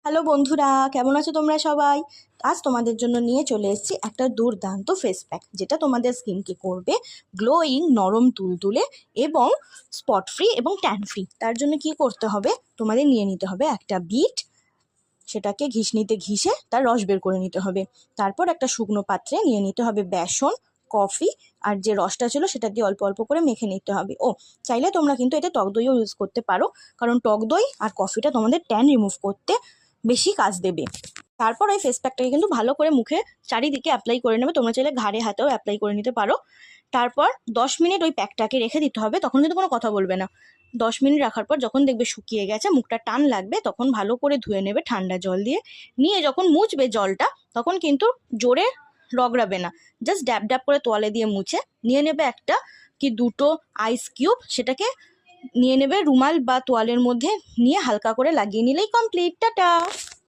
Hello বন্ধুরা, কেমন আছো তোমরা সবাই? আজ তোমাদের জন্য নিয়ে চলে এসেছি একটা দুর্দান্ত ফেস প্যাক, যেটা তোমাদের স্কিনকে করবে গ্লোয়িং, নরম তুলতুলে এবং স্পট ফ্রি এবং ট্যান ফ্রি। তার জন্য কি করতে হবে, তোমাদের নিয়ে নিতে হবে একটা বিট, সেটাকে ঘিসনিতে ঘিষে তার রস বের করে নিতে হবে। তারপর একটা শুকনো পাত্রে নিয়ে নিতে হবে বেসন, কফি, আর যে রসটা ছিল সেটা দিয়ে অল্প অল্প করে মেখে নিতে হবে। চাইলে তোমরা কিন্তু এটা টক দইও ইউজ করতে পারো, কারণ টক দই আর কফিটা তোমাদের ট্যান রিমুভ করতে বেশি কাজ দেবে। তারপর ওই ফেস প্যাকটাকে কিন্তু ভালো করে মুখে চারিদিকে অ্যাপ্লাই করে নেবে, তোমরা চাইলে ঘাড়ে হাতেও অ্যাপ্লাই করে নিতে পারো। তারপর 10 মিনিট ওই প্যাকটাকে রেখে দিতে হবে, তখন কিন্তু কোনো কথা বলবে না। 10 মিনিট রাখার পর যখন দেখবে শুকিয়ে গেছে, মুখটা টান লাগবে, তখন ভালো করে ধুয়ে নেবে ঠান্ডা জল দিয়ে। নিয়ে যখন মুছবে জলটা, তখন কিন্তু জোরে রগড়াবে না, জাস্ট ড্যাব ড্যাব করে তোয়ালে দিয়ে মুছে নিয়ে নেবে একটা কি দুটো আইস কিউব, সেটাকে নিয়ে নেবে রুমাল বা তোয়ালের মধ্যে, নিয়ে হালকা করে লাগিয়ে নিলেই কমপ্লিট। টাটা।